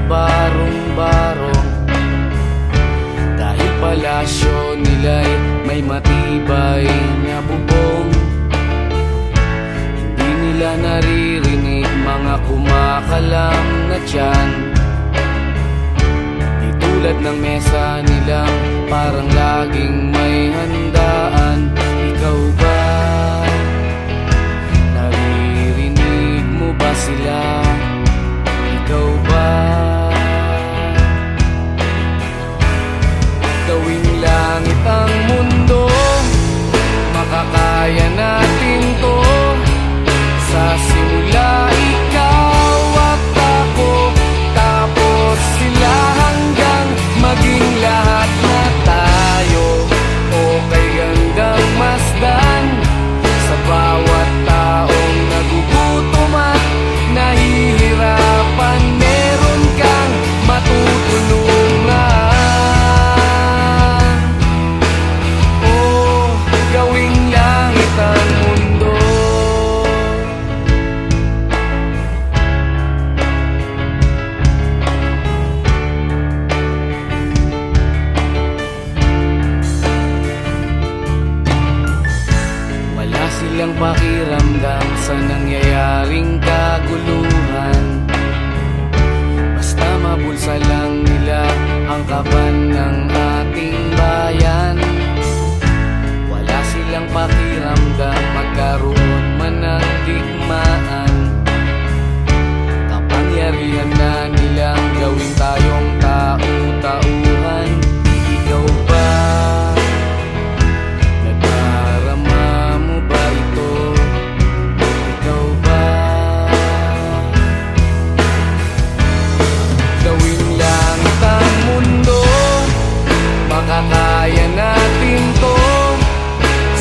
barong-barong. Dahil palasyo nila'y may matibay na bubong, hindi nila naririnig mga kumakalam na tiyan. Di tulad ng mesa nilang parang laging may handaan. Ikaw ba? Naririnig mo ba sila? Ikaw ba? Gawing langit ang mundo, makakaya natin to. Sa simula ikaw at ako, tapos sila hanggang maging lahat na tayo. Okay hanggang masdan sa bawat taong nagugutom at nahihirapan. Meron kang matutulungan. Oh, gawing langit ang mundo. Wala silang pakiramdam sa nangyayaring kaguluhan. Basta mabulsa lang nila ang kaban ng ating bayan. Wala silang pakiramdam magkaroon man ng digmaan. Kapangyarihan na nilang gawin tayong tau-tauhan. Ikaw ba? Nagdarama mo ba ito? Ikaw ba? Gawing langit ang mundo, makakaya natin to.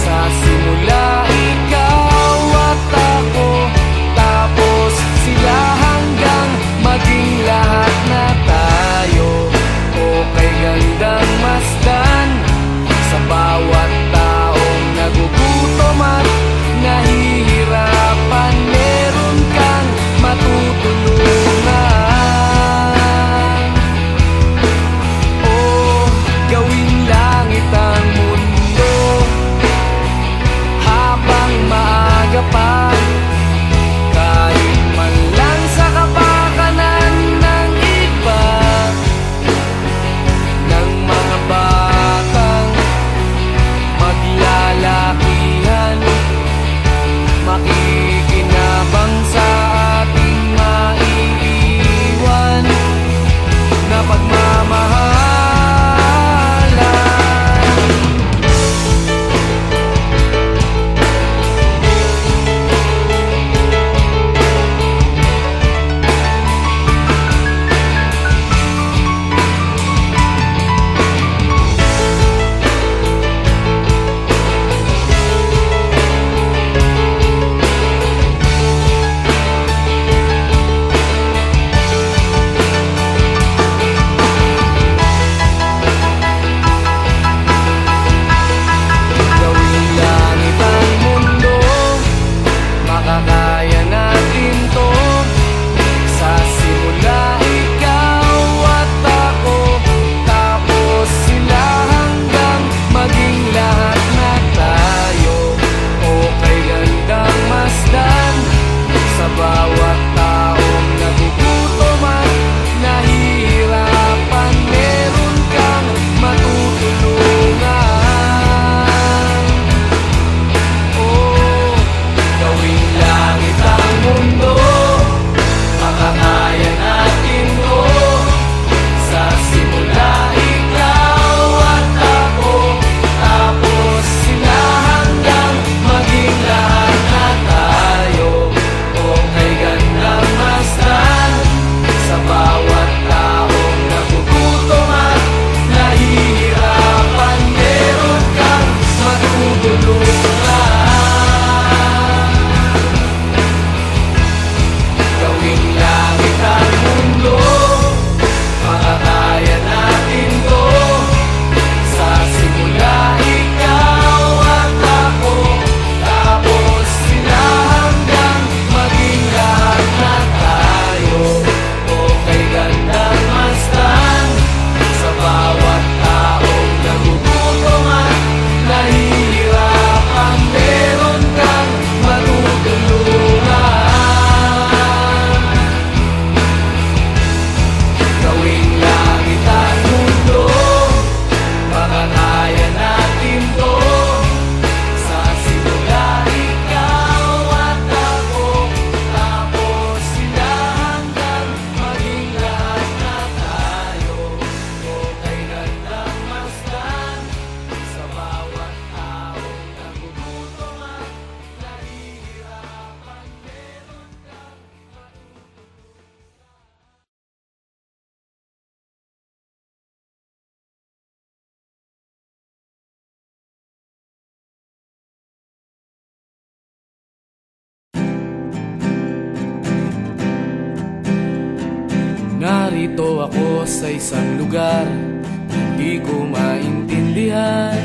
Sa simula ikaw at ako, tapos sila hanggang maging narito ako sa isang lugar hindi ko maintindihan.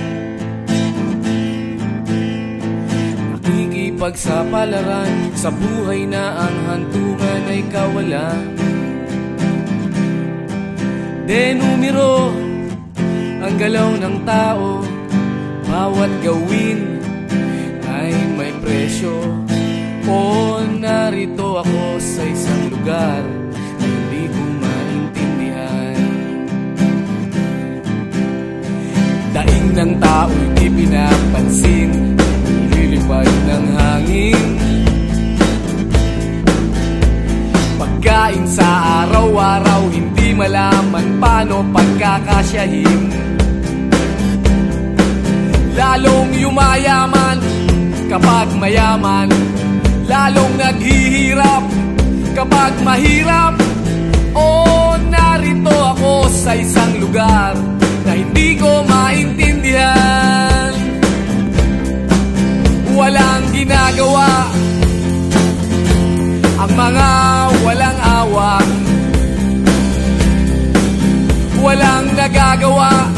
Nakikipagsapalaran sa buhay na ang hantungan ay kawalan. Denumero ang galaw ng tao, bawat gawin ay may presyo. O narito ako sa isang lugar na hindi ko maintindihan. Daing ng tao'y di pinapansin, nililipad ng hangin. Pagkain sa araw-araw, hindi malaman paano pagkakasyahin. Lalong yumayaman kapag mayaman, lalong naghihirap kapag mahirap. O narito ako sa isang lugar na hindi ko maintindihan. Walang ginagawa ang mga walang awa, walang nagagawa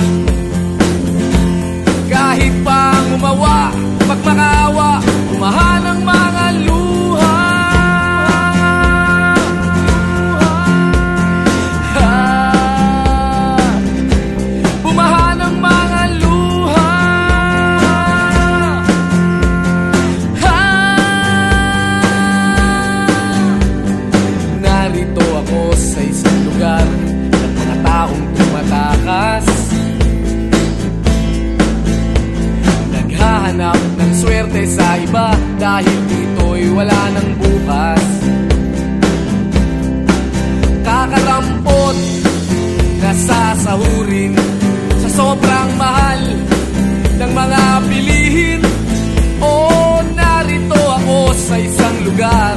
kahit pang umawa, pagmakaawa, umahan ang mga luha. Umahan ang mga luha. Narito ako sa isang lugar ng mga taong tumatakas, naghahanap ng swerte sa iba dahil dito'y wala ng bukas. Kakarampot na sasahurin sa sobrang mahal ng mga bilihin. O narito ako sa isang lugar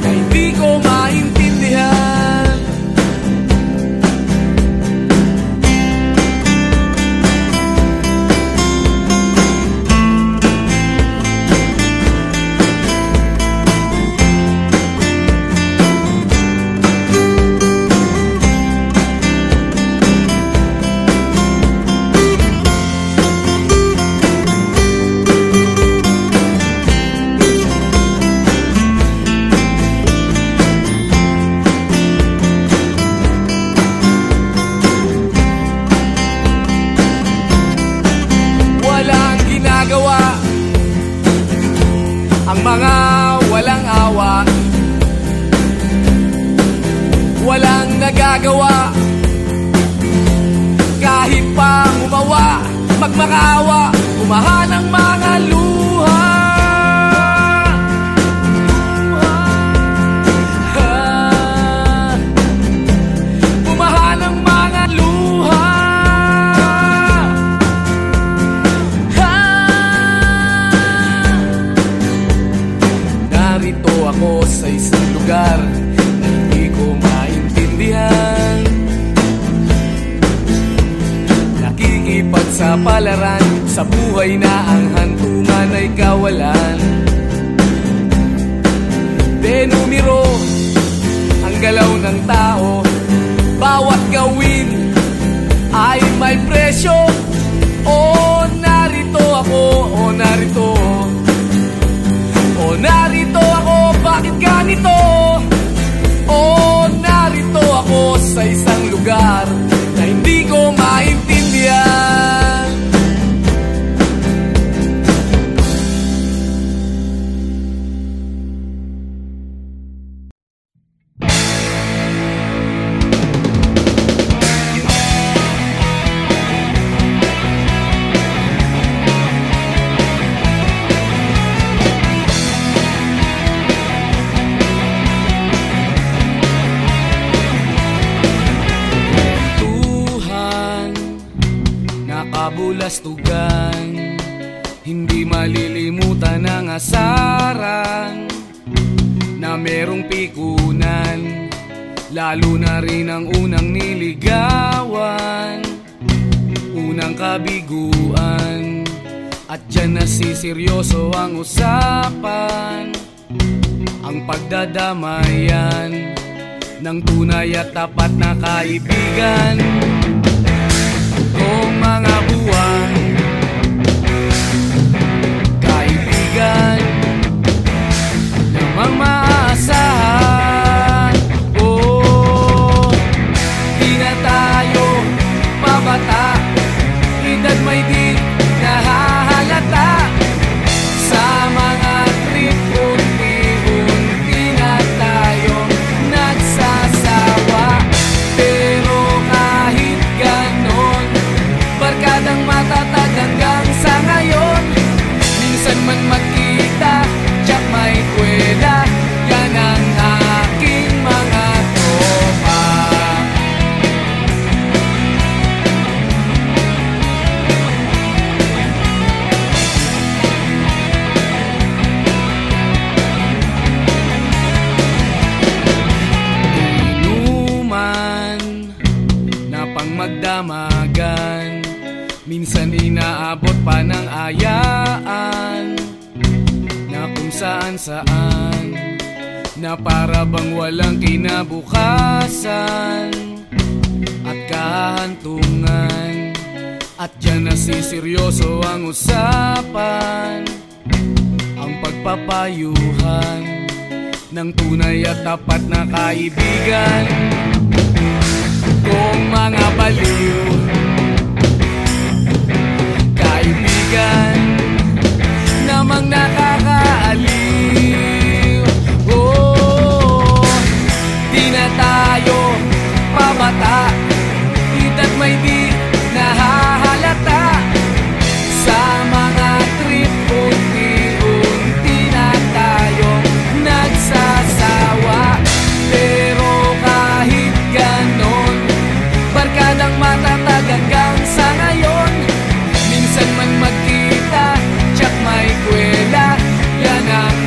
na hindi ko maintindihan. Ang mga walang awa, walang nagagawa kahit pang umawa, magmakaawa, umahan ang mga luha. Umahan ang mga luha. Narito ako sa isang lugar na hindi ko maintindihan. Nakikipagsapalaran sa buhay na ang hantungan ay kawalan. Denumero ang galaw ng tao, bawat gawin ay may presyo. O narito ako, o narito, o narito ako, bakit ganito? O narito ako sa isang lugar na hindi ko maintindihan. Kabulastugan, hindi malilimutan ang asaran na merong pikunan, lalo na rin ang unang niligawan, unang kabiguan. At dyan nasiseryoso ang usapan, ang pagdadamayan ng tunay at tapat na kaibigan. Kung mga buwan, kaibigan namang maaasahan. Oh, di na tayo pabata, edad may di nahahalata. Sa mga trip, unti-unti na tayong nagsasawa. Pero kahit ganon, barkadang matatag hanggang sa ngayon. Minsan man magkita, tsak may kwela, yan ang aking mga tropa. Inuman na pang magdamagan, minsan inaabot pa ng ayaan, na kung saan-saan, na para bang walang kinabukasan at kahantungan. At dyan nasiseryoso ang usapan, ang pagpapayuhan ng tunay at tapat na kaibigan. Kung mga baliw, kaibigan namang nakakaaliw. Oh, di na tayo pabata, edad may di nahahalata. Sa mga trip, unti-unti na tayong nagsasawa. Pero kahit ganon, barkadang matatag hanggang sa ngayon. Minsan man magkita, tsak may kwela, yan ang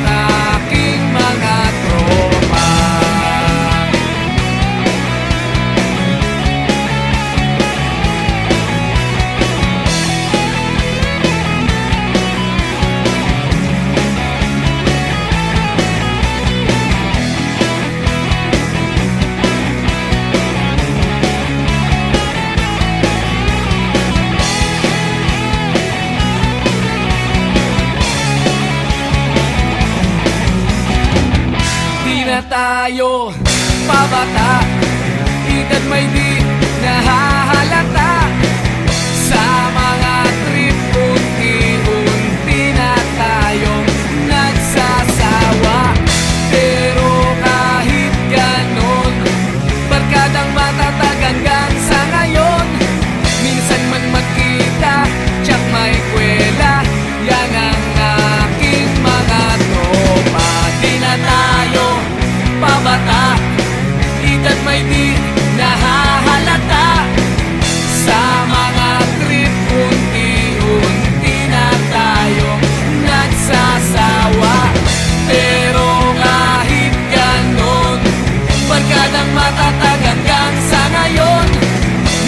aking mga tropa. Tayo pabata, edad may di nahahalata. Sa mga trip, unti-unti na tayong nagsasawa. Pero kahit ganon, barkadang matatag hanggang sa ngayon. Minsan man magkita, tsak may kwela, yan ang aking mga tropa. Di na tayo pabata, edad may di nahahalata. Sa mga trip, unti-unti na tayong nagsasawa. Pero kahit ganon, barkadang matatag hanggang sa ngayon.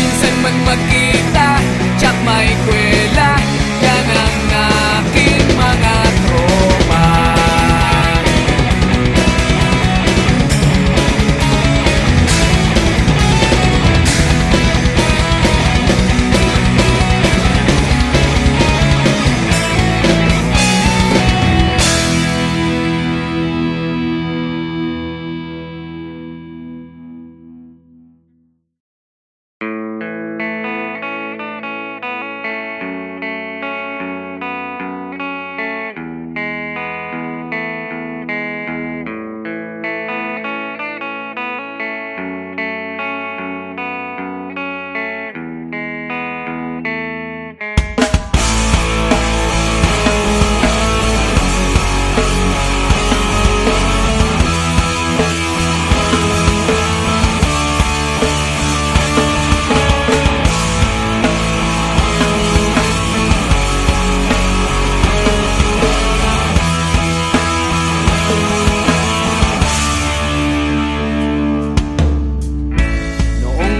Minsan man magkita, tsak may kwela, yan ang aking mga tropa.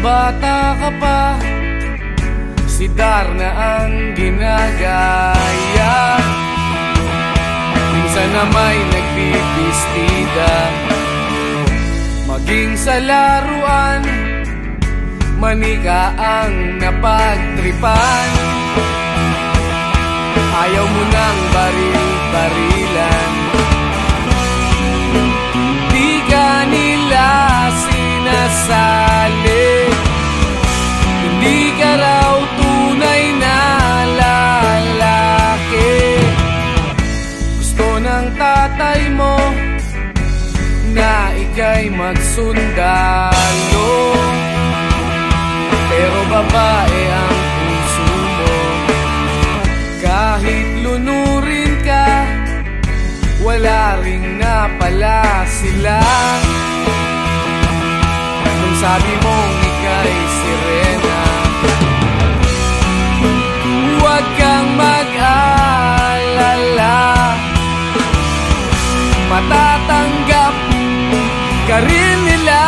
bata ka pa, si Darna ang ginagaya. Minsan na may nagbibistida, maging sa laruan, manika ang napagtripan. Ayaw mo nang baril-barilan, di ka nila sinasali. Hindi ka raw tunay na lalaki. Gusto ng tatay mo na ika'y magsundalo, pero babae ang puso mo. Kahit lunurin ka, wala ring napala sila. Nung sabi mong ika'y sirena, huwag kang mag-alala, matatanggap ka rin nila.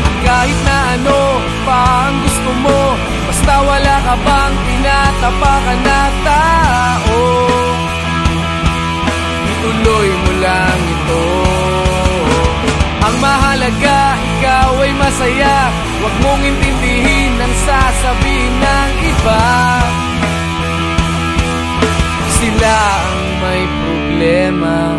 At kahit na ano pa ang gusto mo, basta wala ka bang tinatapakan na tao, ituloy mo lang ito. Ang mahalaga, ikaw ay masaya. Huwag mong intindihin ang sasabihin ng iba. Sila ang may problema.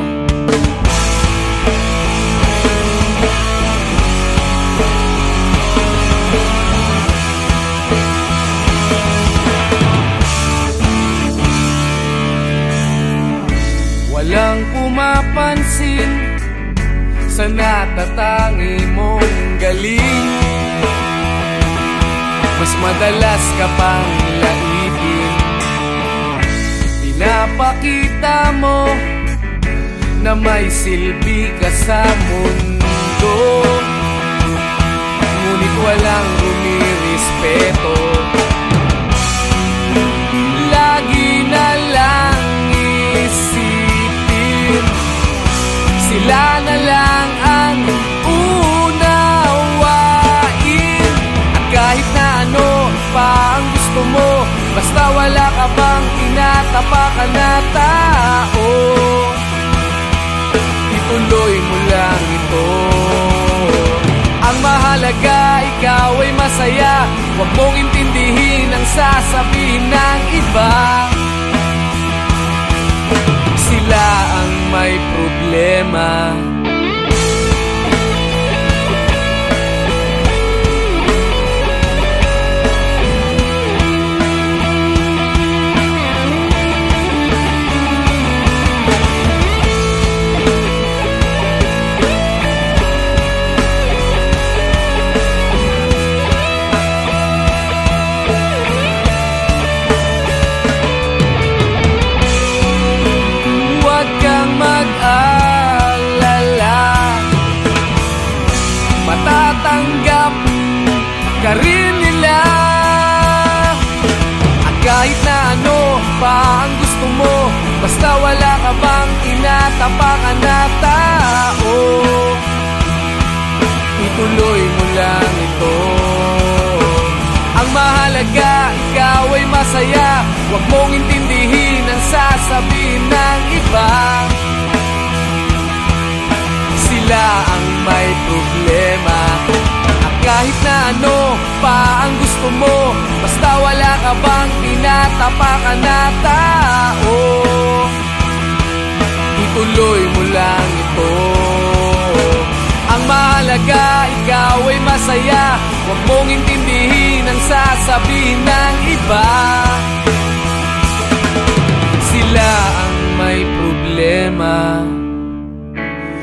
Walang pumapansin sa natatangi mong galing. Mas madalas ka pang laipin. Pinapakita mo na may silbi ka sa mundo, ngunit walang rumirespeto. Lagi na lang isipin, sila na lang ang unawain. At kahit na ano pa ang gusto mo, basta wala ka bang tinatapakan na tao, ituloy mo lang ito. Ang mahalaga, ikaw ay masaya. Huwag mong intindihin ang sasabihin ng iba. Sila ang may problema. Matatanggap ka rin nila. At kahit na ano pa ang gusto mo, basta wala ka bang tinatapakan na tao, ituloy mo lang ito. Ang mahalaga, ikaw ay masaya. Huwag mong intindihin ang sasabihin ng iba. Sila ang may problema. At kahit na ano pa ang gusto mo, basta wala ka bang tinatapakan na tao, ituloy mo lang ito. Ang mahalaga, ikaw ay masaya. Huwag mong intindihin ang sasabihin ng iba. Sila ang may problema.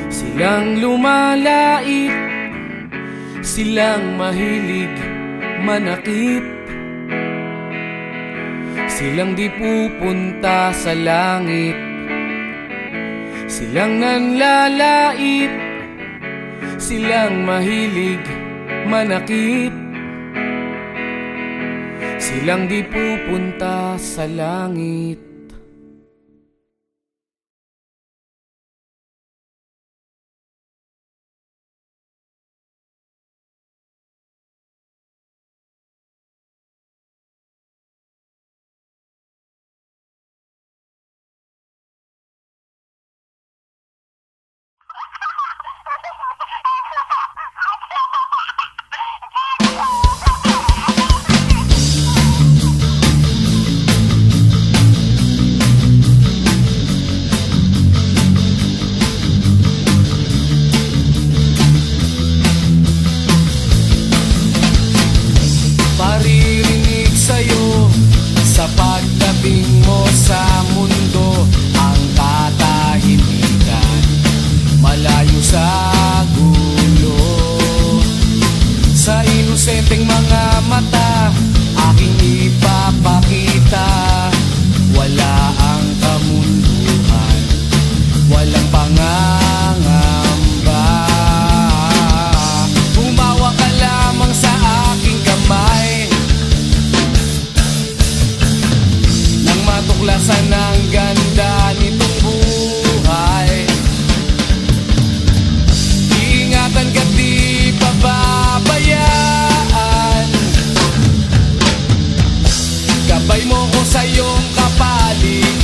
Silang lumalait, silang mahilig manakit, silang di pupunta sa langit, silang nanlalait, silang mahilig manakit, silang di pupunta sa langit. Inosenteng mga mata, aking ipapakita. Wala ang kamunduhan, walang pangangamba. Humawa ka lamang sa aking kamay, nang matuklasan ang ganda nitong buhay. Iingatan ka't di pababayaan, gabay mo ko sa iyong kapaligiran.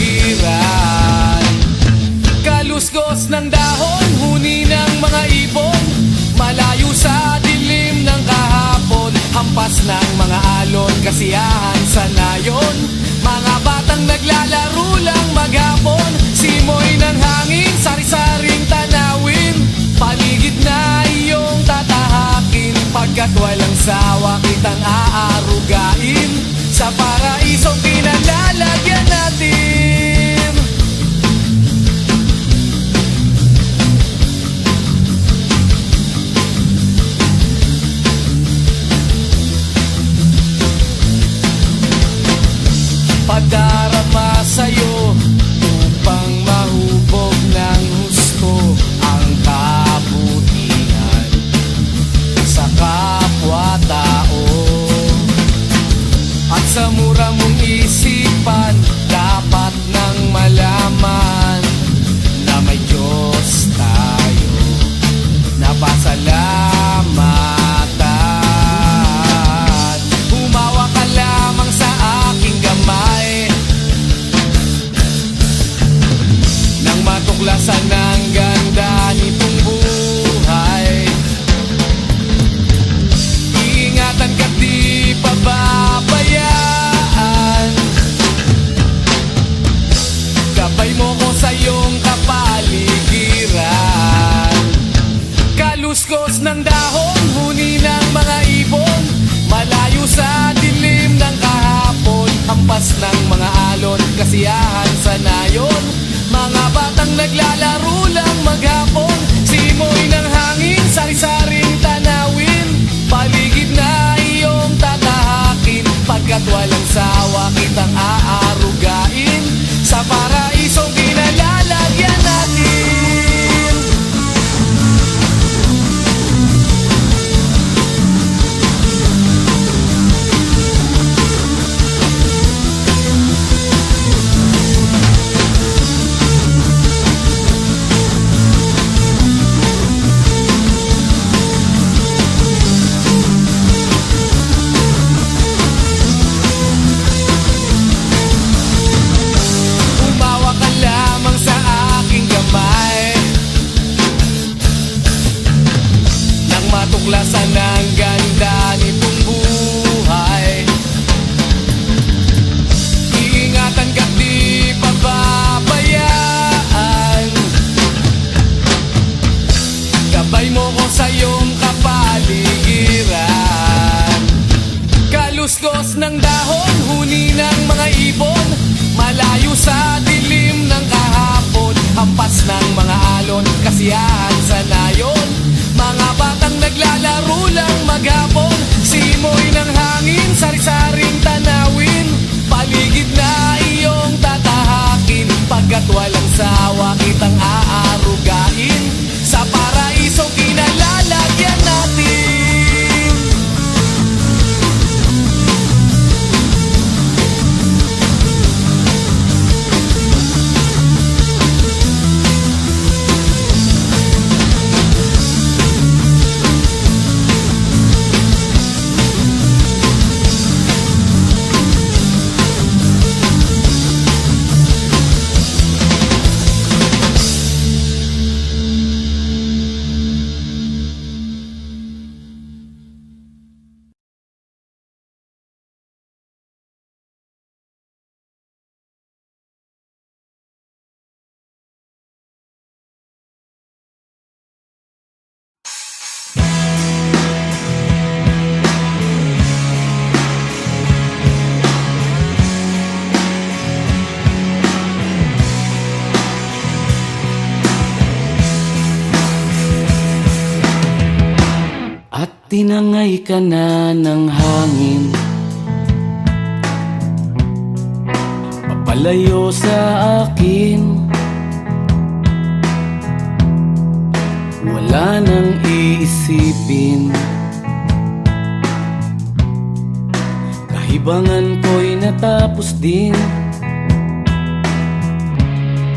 Kaluskos ng dahon, huni ng mga ibon, malayo sa dilim ng kahapon. Hampas ng mga alon, kasiyahan sa nayon. Mga batang naglalaro lang maghapon, simoy ng hangin, sari-saring tanawin. Paligid na iyong tatahakin, pagkat walang sawa kitang aarugain. Sa paraisong pinalalagyan natin. Padarama sa'yo upang mahubog ng husto ang kabutihan sa kapwa-tao. At sa mura mong isipan, dapat nang malaman na may Diyos tayo na pasalamatan. Humawa ka lamang sa aking kamay, nang matuklasan ang ganda nitong buhay. Iingatan ka't di pababayaan, gabay mo ko sa iyong kapaligiran. Kaluskos ng dahon, huni ng mga ibon, malayo sa dilim ng kahapon. Hampas ng mga alon, kasiyahan sa nayon. Mga batang naglalaro lang maghapon, simoy ng hangin, sari-saring tanawin. Paligid na iyong tatahakin, pagkat walang sawa kitang aarugain. Sa paraisong pinalalagyan natin. Tuklasan ang ganda nitong buhay. Iingatan ka't di pababayaan, gabay mo ko sa iyong kapaligiran. Kaluskos ng dahon, huni ng mga ibon, malayo sa dilim ng kahapon. Hampas ng mga alon, kasiyahan sa nayon. Mga batang naglalaro lang maghapon, simoy ng hangin, sari-saring tanawin. Paligid na iyong tatahakin, pagkat walang sawa kitang aarugain. Sa paraisong pinalalagyan natin. tinangay ka na ng hangin, papalayo sa akin. Wala nang iisipin, kahibangan ko'y natapos din.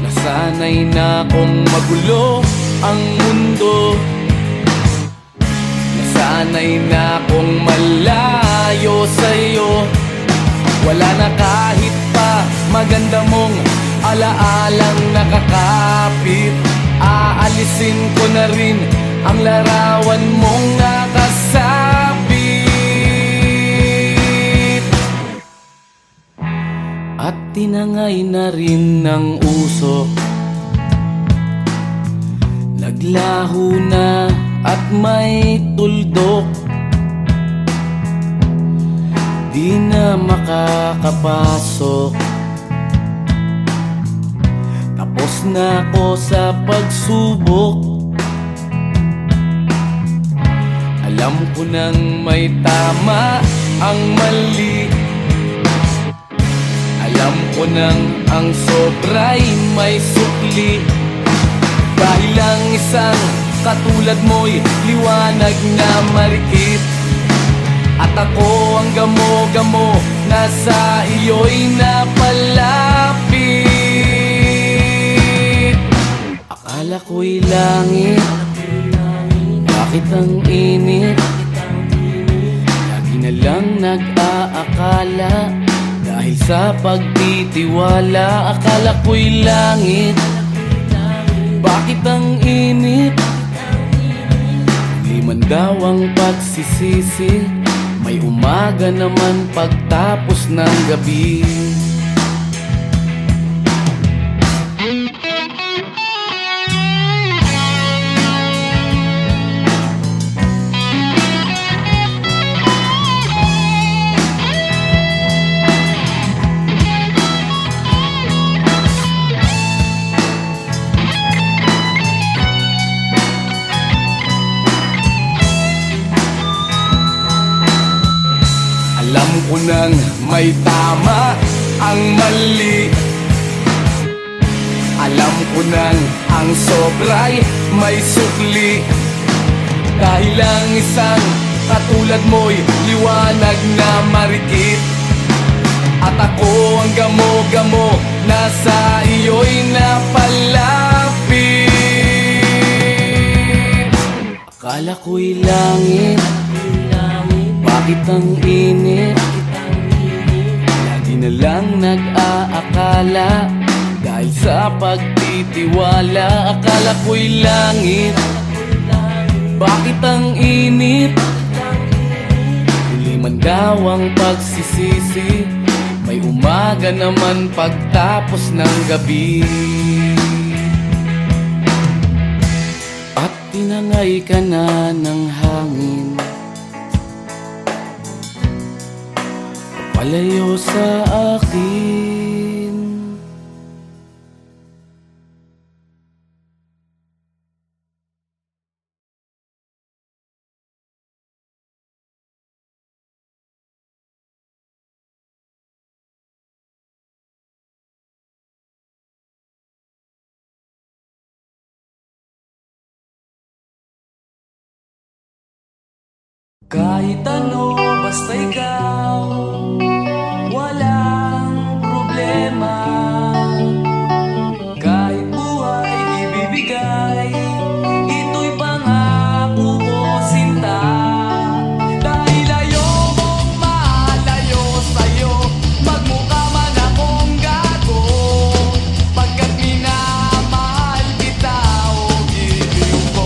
Nasanay na kong magulo ang mundo, nasanay na kong malayo sa'yo. Wala na kahit pa maganda mong alaalang nakakapit. Aalisin ko na rin ang larawan mong nakasabit. At tinangay na rin ng usok, naglaho na at may tuldok. Di na makakapasok, tapos na ako sa pagsubok. Alam ko nang may tama ang mali, alam ko nang ang sobra'y may sukli. Dahil lang isang katulad mo'y liwanag na marikit, at ako ang gamo-gamo na sa iyo'y napalapit. Akala ko'y langit, bakit ang init? Lagi na lang nag-aakala, dahil sa pagtitiwala. Akala ko'y langit, bakit ang init? Di man daw ang pagsisisi, may umaga naman pagtapos ng gabi. Alam ko nang may tama ang mali, alam ko nang ang sobra'y may sukli. Dahil lang isang katulad mo'y liwanag na marikit, at ako ang gamo-gamo na sa iyo'y napalapit. Akala ko'y langit, bakit ang init? Lagi na lang nag-aakala, dahil sa pagtitiwala. Akala ko'y langit, bakit ang init? Huli man daw ang pagsisisi, may umaga naman pagtapos ng gabi. At tinangay ka na ng hangin, palayo sa akin. Kahit ano, basta ikaw, walang problema. Kahit buhay ibibigay, ito'y pangako ko, sinta. Dahil ayokong malayo sa'yo, magmukha man akong gago, pagkat minamahal kita o giliw ko.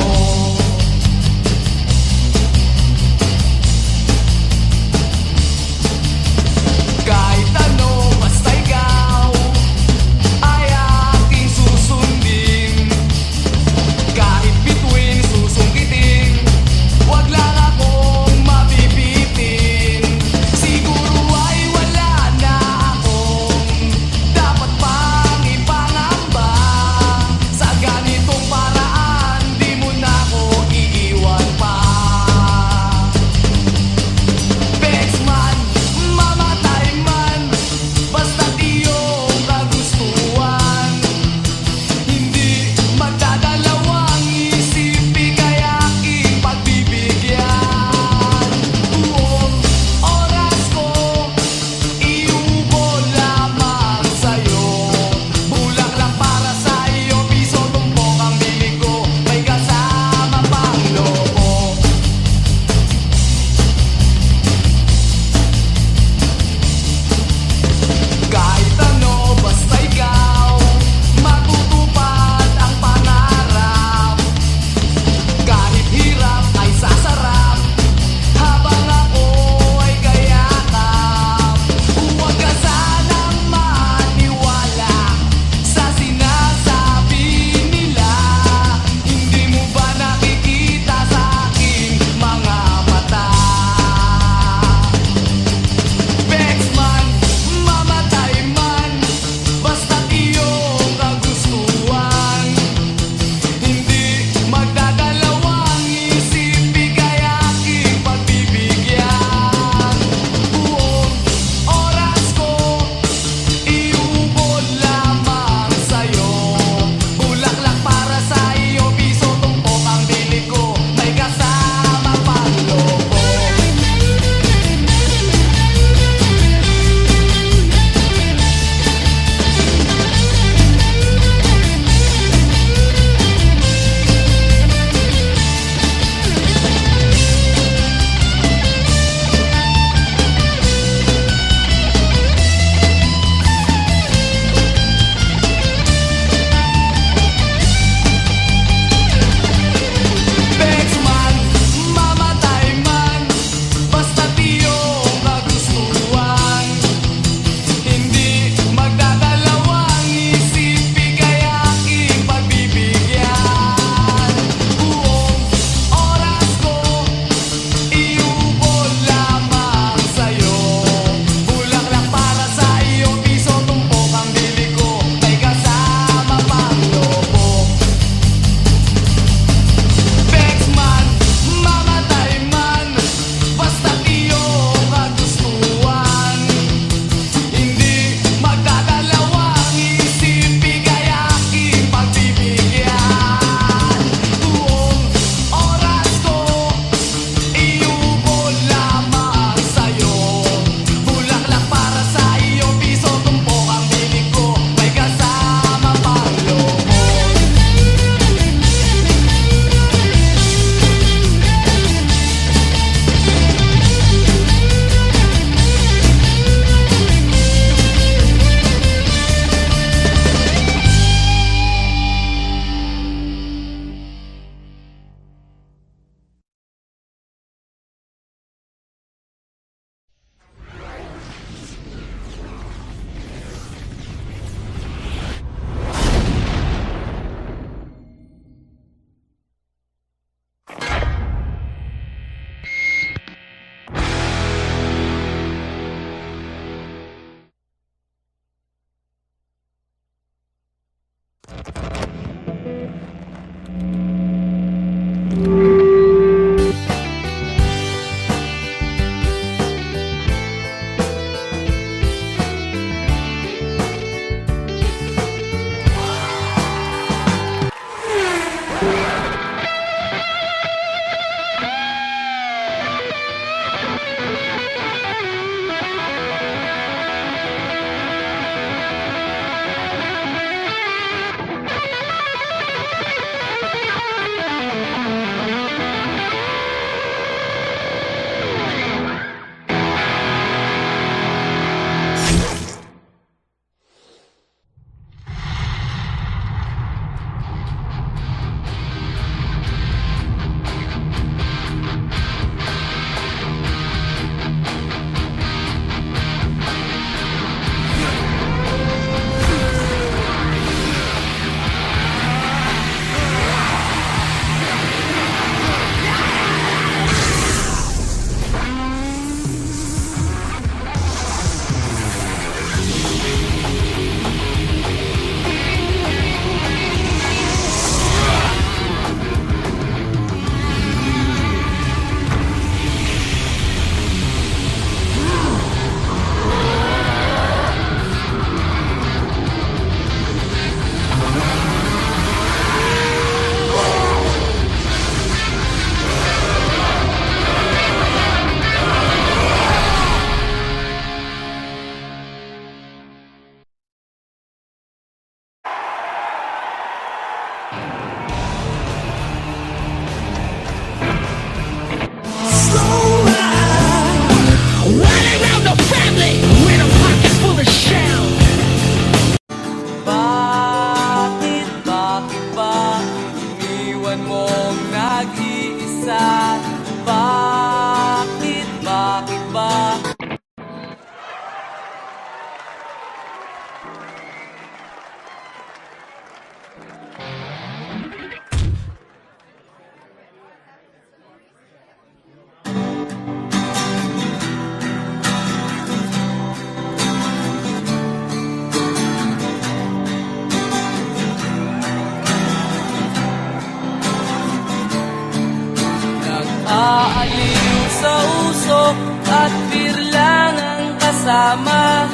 at beer lang ang kasama.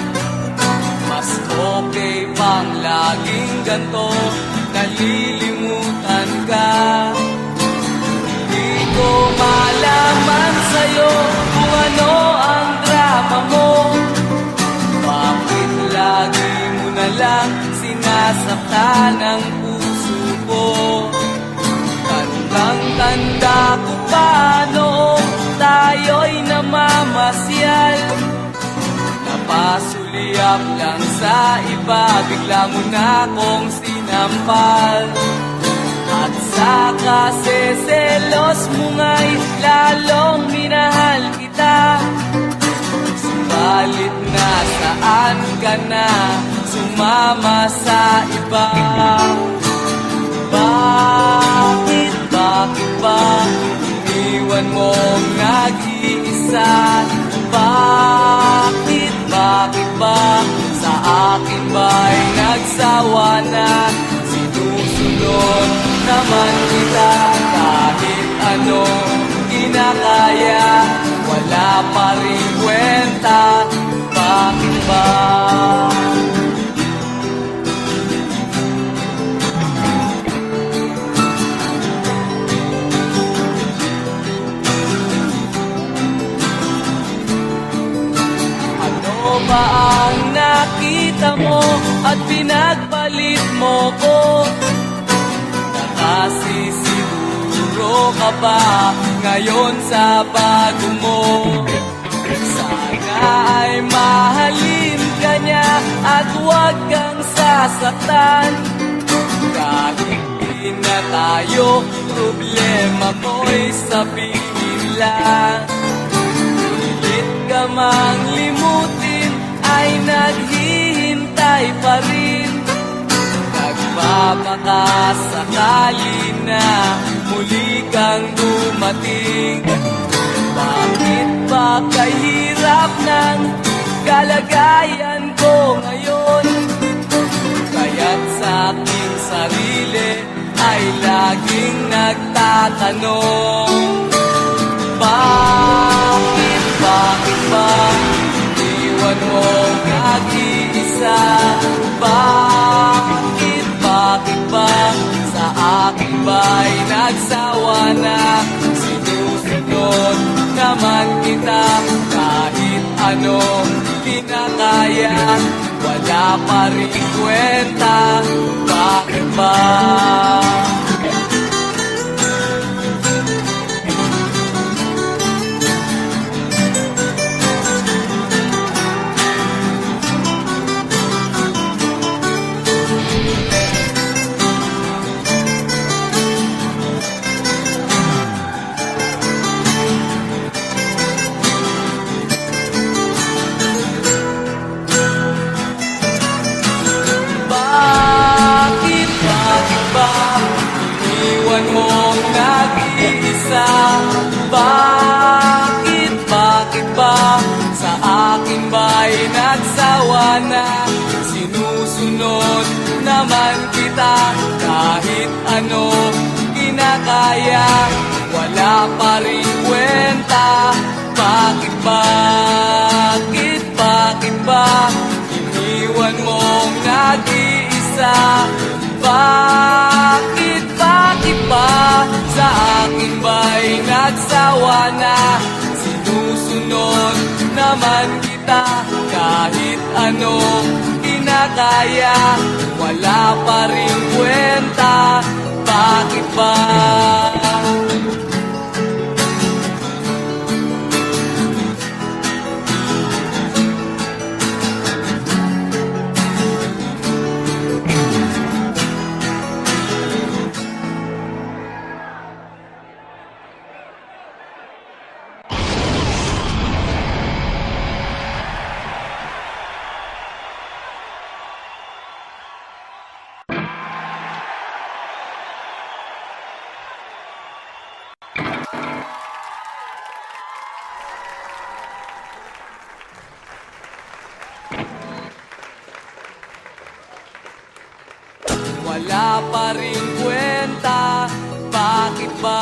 Mas okay pang laging ganto, nalilimutan ka. Di ko malaman sa'yo kung ano ang drama mo. Bakit lagi mo na lang sinasaktan ang puso ko? Tandang-tanda ko pa noong tayo'y namamasyal. Napasulyap lang sa iba, bigla mo na akong sinampal. At sa kaseselos mo nga'y lalong minahal kita. Subalit nasaan ka na, sumama sa iba. Bakit ba iniwan mong nag-iisa? Bakit ba sa akin ba'y nagsawa na? Sinusunod naman kita kahit anong kinakaya, wala pa rin kwenta. Bakit ba? Ano ba ang nakita mo at pinagpalit mo ko? Nakasisiguro ka ba ngayon sa bago mo? Sana ay mahalin ka niya at huwag kang sasaktan. Kahit di na tayo, problema mo'y sabihin lang. Pilit ka mang limutin ay naghihintay pa rin. Nagpapakasakali na muli kang dumating. Bakit ba kahirap ng kalagayan ko ngayon? Kaya't sa aking sarili ay laging nagtatanong. Bakit ba iwan mo nag-iisa? Bakit ba sa akin ba'y nagsawa na? Sinusunod naman kita kahit anong kinakaya, wala pa rin kwenta. Bakit ba? Iniwan mong nag-iisa? Bakit ba sa akin ba'y nagsawa na? Sinusunod naman kita kahit ano kinakaya, wala pa rin kwenta. Bakit ba iniwan mong nag-iisa? Bakit ba sa akin ba'y nagsawa na? Sinusunod naman kita kahit anong kinakaya, wala pa rin kwenta. Bakit ba? Wala pa rin kwenta. Bakit ba?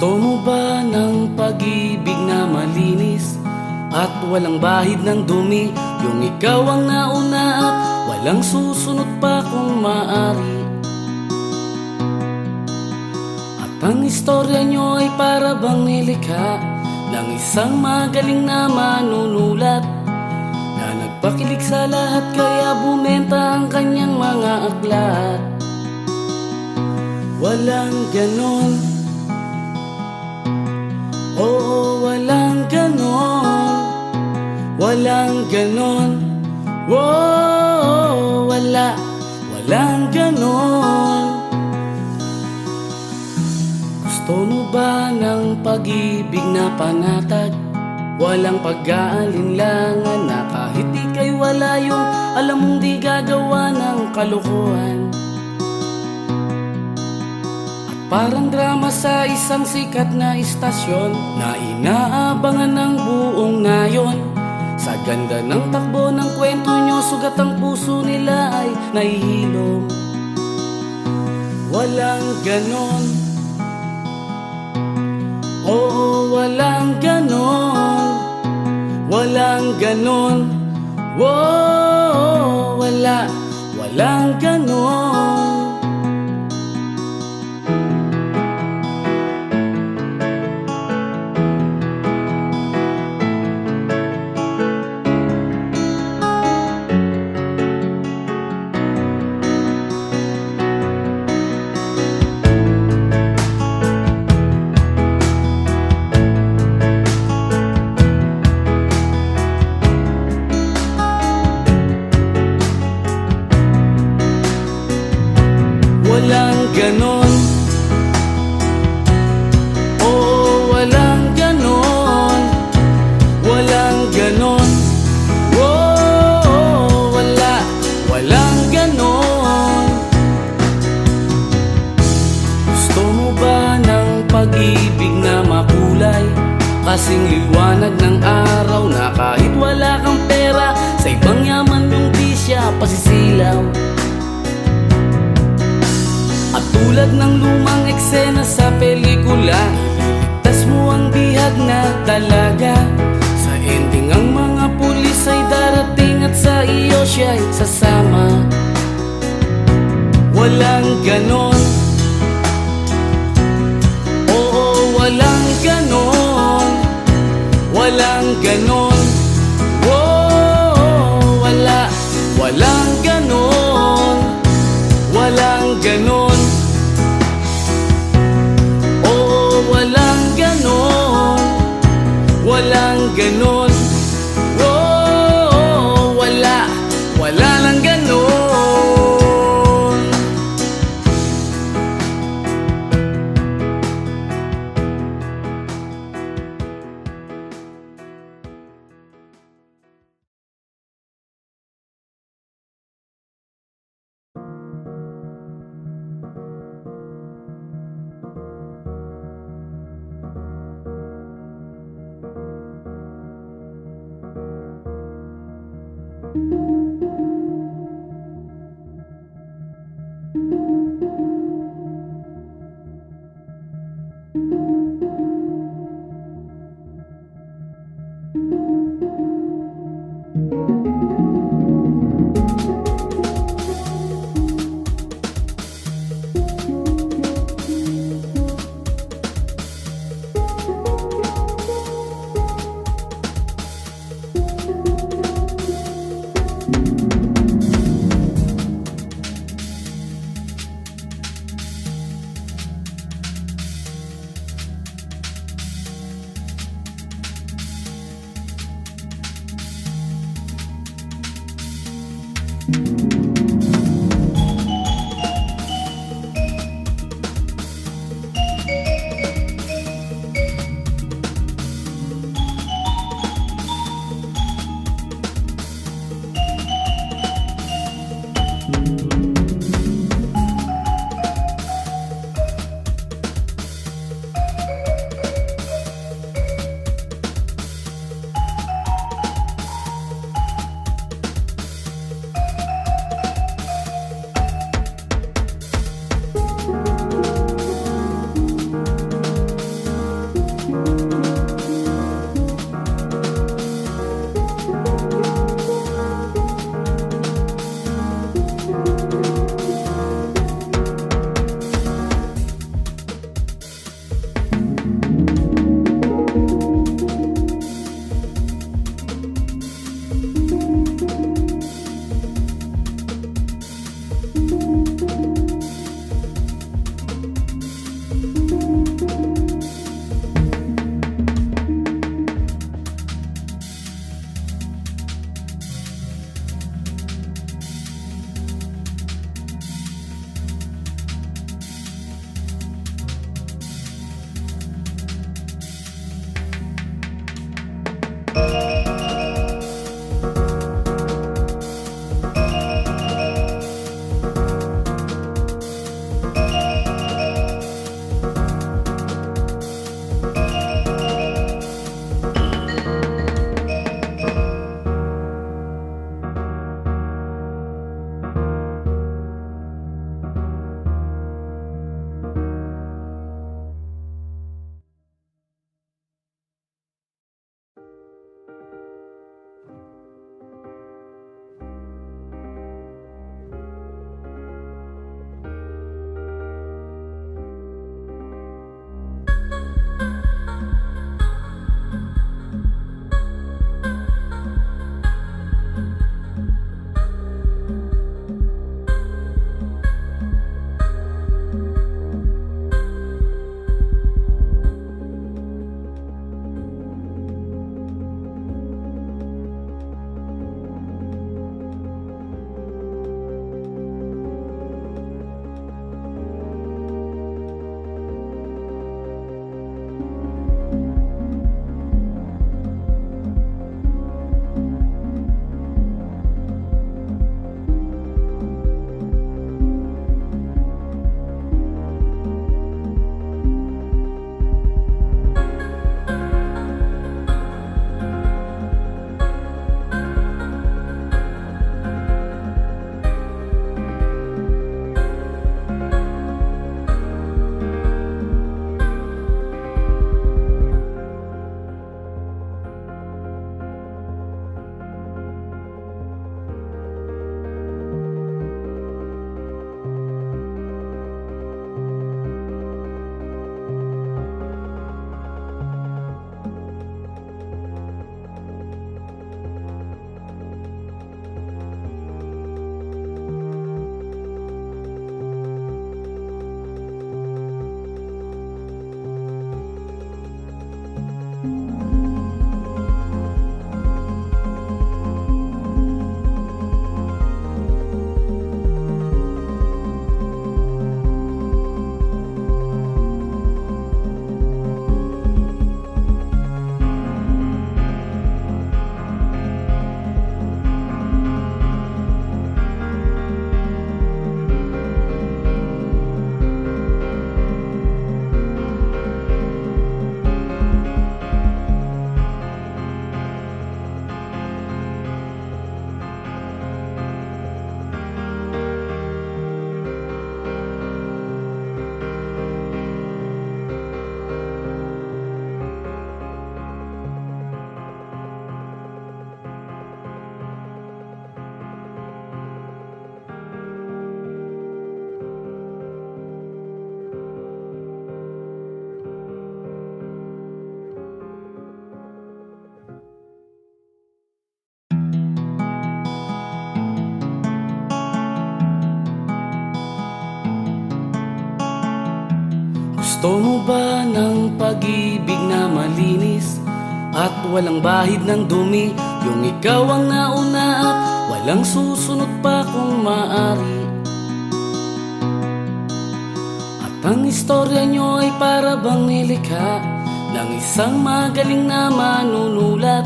Gusto mo ba ng pag-ibig na malinis at walang bahid ng dumi? Yung ikaw ang nauna at walang susunod pa kung maaari. At ang istorya nyo ay para bang nilikha ng isang magaling na manunulat na nagpakilig sa lahat kaya bumenta ang kanyang mga aklat. Walang ganon, oo, walang ganon, walang ganon, wow, walang ganon. Gusto mo ba ng pag-ibig na panatag? Walang pag-aalinlangan na kahit ika'y wala yung alam mong di gagawa ng kalokohan. Parang drama sa isang sikat na istasyon na inaabangan ng buong nayon. Sa ganda ng takbo ng kwento nyo, sugat ang puso nila ay nahihilom. Walang ganon, oo, walang ganon, walang ganon, wow, walang ganon. Walang ganon, oo, walang ganon, walang ganon, oh, walang ganon. Gusto mo ba ng pag-ibig na makulay? Kasing liwanag ng araw na kahit wala kang pera, sa ibang yaman yung di siya pasisilaw. At tulad ng lumang eksena sa pelikula, iligtas mo ang bihag na dalaga. Sa ending ang mga pulis ay darating at sa iyo siya'y sasama. Walang ganon, oo, walang ganon, walang ganon, oh, walang ganon, walang ganon, oo, walang ganon, walang ganon, oh, wala lang ganon. Gusto mo ba ng pag-ibig na malinis at walang bahid ng dumi? Yung ikaw ang nauna at walang susunod pa kung maaari. At ang istorya nyo ay para bang nilikha ng isang magaling na manunulat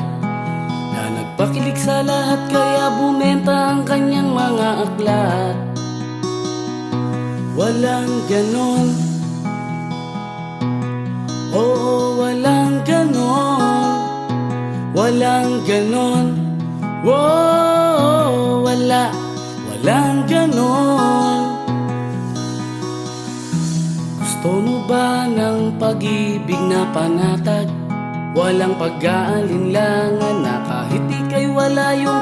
na nagpakilig sa lahat kaya bumenta ang kanyang mga aklat. Walang ganon, oo, walang ganon, walang ganon, wow, walang ganon. Gusto mo ba ng pag-ibig na panatag? Walang pag-aalinlangan na kahit ika'y wala yung